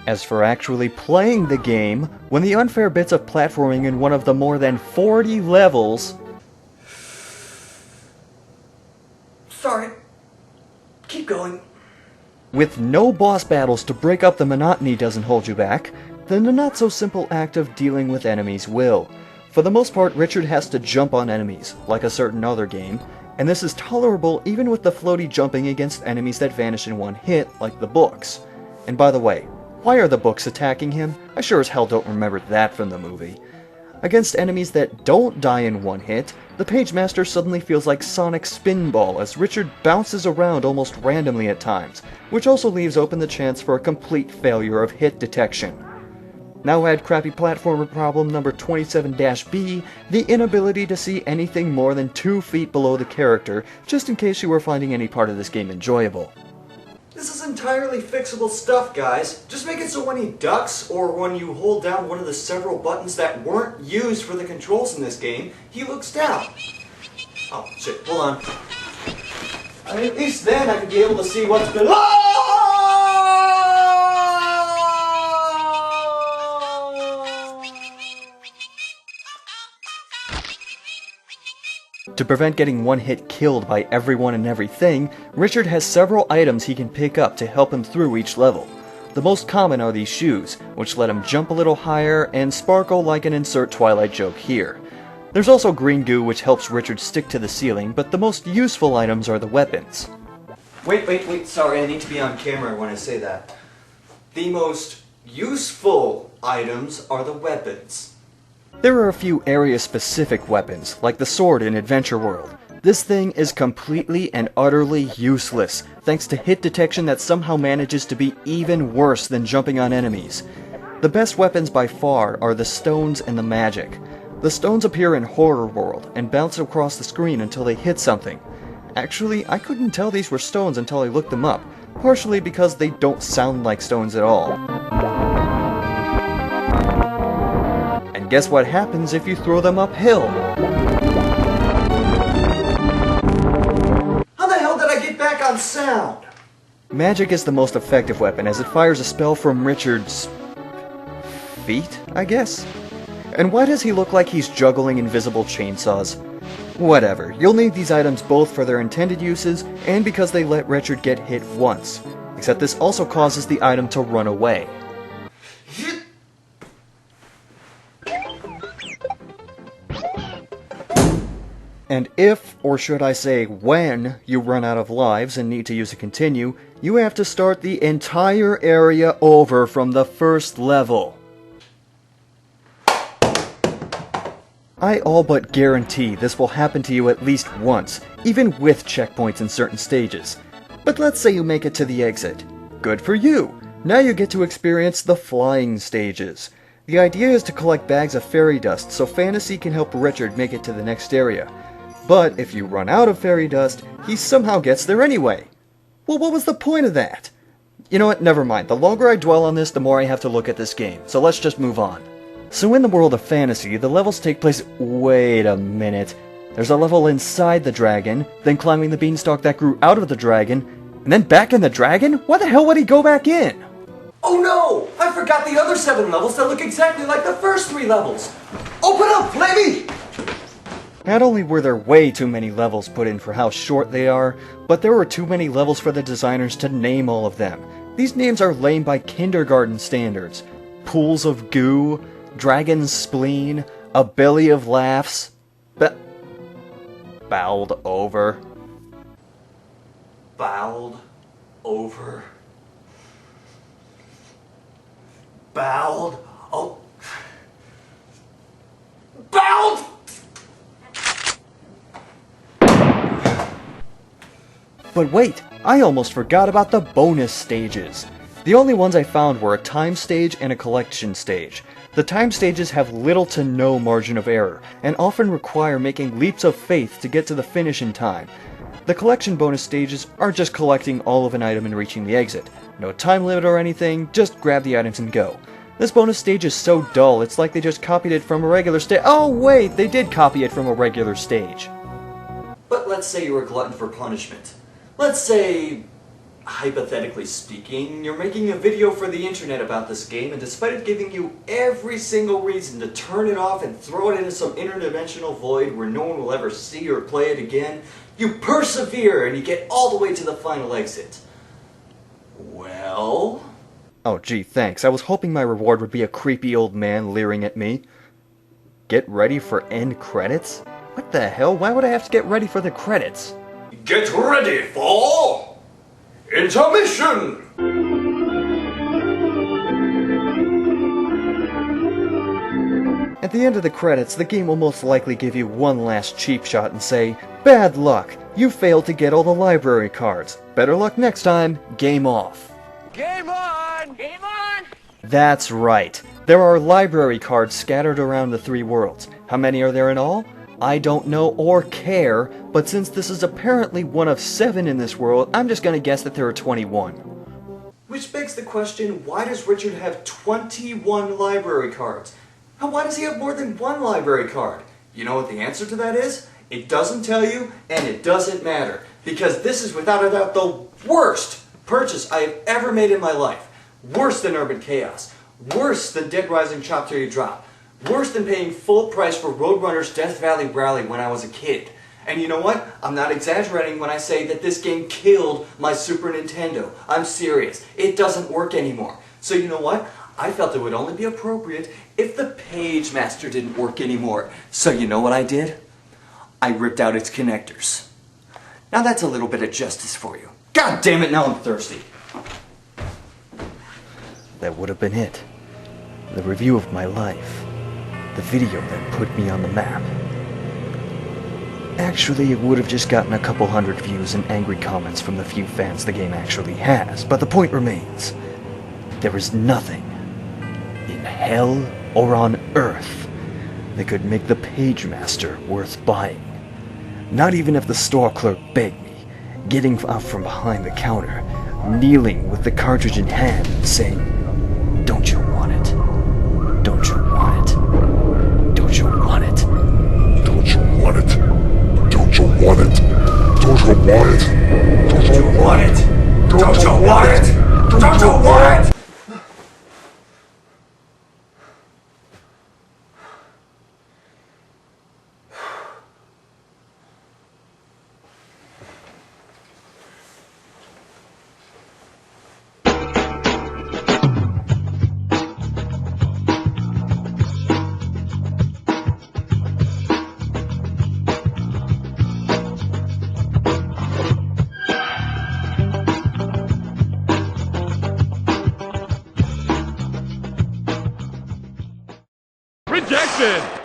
As for actually playing the game, when the unfair bits of platforming in one of the more than 40 levels... Sorry. Keep going. With no boss battles to break up the monotony doesn't hold you back, then the not-so-simple act of dealing with enemies will. For the most part, Richard has to jump on enemies, like a certain other game, and this is tolerable even with the floaty jumping against enemies that vanish in one hit, like the books. And by the way, why are the books attacking him? I sure as hell don't remember that from the movie. Against enemies that don't die in one hit, the Pagemaster suddenly feels like Sonic Spinball as Richard bounces around almost randomly at times, which also leaves open the chance for a complete failure of hit detection. Now add crappy platformer problem number 27-B, the inability to see anything more than 2 feet below the character, just in case you were finding any part of this game enjoyable. This is entirely fixable stuff, guys. Just make it so when he ducks, or when you hold down one of the several buttons that weren't used for the controls in this game, he looks down. Oh, shit, hold on. I mean, at least then I could be able to see what's below! To prevent getting one hit killed by everyone and everything, Richard has several items he can pick up to help him through each level. The most common are these shoes, which let him jump a little higher and sparkle like an insert Twilight joke here. There's also green goo which helps Richard stick to the ceiling, but the most useful items are the weapons. Wait, sorry, I need to be on camera when I say that. The most useful items are the weapons. There are a few area-specific weapons, like the sword in Adventure World. This thing is completely and utterly useless, thanks to hit detection that somehow manages to be even worse than jumping on enemies. The best weapons by far are the stones and the magic. The stones appear in Horror World and bounce across the screen until they hit something. Actually, I couldn't tell these were stones until I looked them up, partially because they don't sound like stones at all. And guess what happens if you throw them uphill? How the hell did I get back on sound? Magic is the most effective weapon as it fires a spell from Richard's... feet, I guess? And why does he look like he's juggling invisible chainsaws? Whatever, you'll need these items both for their intended uses and because they let Richard get hit once. Except this also causes the item to run away. And if, or should I say when, you run out of lives and need to use a continue, you have to start the entire area over from the first level. I all but guarantee this will happen to you at least once, even with checkpoints in certain stages. But let's say you make it to the exit. Good for you! Now you get to experience the flying stages. The idea is to collect bags of fairy dust so Fantasy can help Richard make it to the next area. But if you run out of fairy dust, he somehow gets there anyway. Well, what was the point of that? You know what, never mind. The longer I dwell on this, the more I have to look at this game. So let's just move on. So in the world of fantasy, the levels take place... Wait a minute. There's a level inside the dragon, then climbing the beanstalk that grew out of the dragon, and then back in the dragon? Why the hell would he go back in? Oh no! I forgot the other 7 levels that look exactly like the first 3 levels! Open up, Flammy! Not only were there way too many levels put in for how short they are, but there were too many levels for the designers to name all of them. These names are lame by kindergarten standards. Pools of goo, dragon's spleen, a belly of laughs, bowled over. Bowled over. Bowled. Oh. Bowled! But wait, I almost forgot about the bonus stages. The only ones I found were a time stage and a collection stage. The time stages have little to no margin of error, and often require making leaps of faith to get to the finish in time. The collection bonus stages are just collecting all of an item and reaching the exit. No time limit or anything, just grab the items and go. This bonus stage is so dull, it's like they just copied it from a regular stage. Oh wait, they did copy it from a regular stage. But let's say you're a glutton for punishment. Let's say... hypothetically speaking, you're making a video for the internet about this game, and despite it giving you every single reason to turn it off and throw it into some interdimensional void where no one will ever see or play it again, you persevere and you get all the way to the final exit. Well... Oh gee, thanks. I was hoping my reward would be a creepy old man leering at me. Get ready for end credits? What the hell? Why would I have to get ready for the credits? Get ready for... intermission! At the end of the credits, the game will most likely give you one last cheap shot and say, "Bad luck! You failed to get all the library cards. Better luck next time. Game off." Game on! Game on! That's right. There are library cards scattered around the 3 worlds. How many are there in all? I don't know or care, but since this is apparently one of 7 in this world, I'm just gonna guess that there are 21. Which begs the question, why does Richard have 21 library cards? And why does he have more than 1 library card? You know what the answer to that is? It doesn't tell you, and it doesn't matter. Because this is without a doubt the worst purchase I have ever made in my life. Worse than Urban Chaos. Worse than Dead Rising Chop Till You Drop. Worse than paying full price for Roadrunner's Death Valley Rally when I was a kid. And you know what? I'm not exaggerating when I say that this game killed my Super Nintendo. I'm serious. It doesn't work anymore. So you know what? I felt it would only be appropriate if the Pagemaster didn't work anymore. So you know what I did? I ripped out its connectors. Now that's a little bit of justice for you. God damn it, now I'm thirsty. That would have been it. The review of my life. The video that put me on the map. Actually, it would have just gotten a couple hundred views and angry comments from the few fans the game actually has, but the point remains. There is nothing in hell or on earth that could make the Pagemaster worth buying. Not even if the store clerk begged me, getting out from behind the counter, kneeling with the cartridge in hand, saying, "Don't you want it? Don't you want it? Don't you want it? Don't you want it? Don't you want it? Don't you want it? Don't you want it? Don't you want it? Don't you want it? Rejection!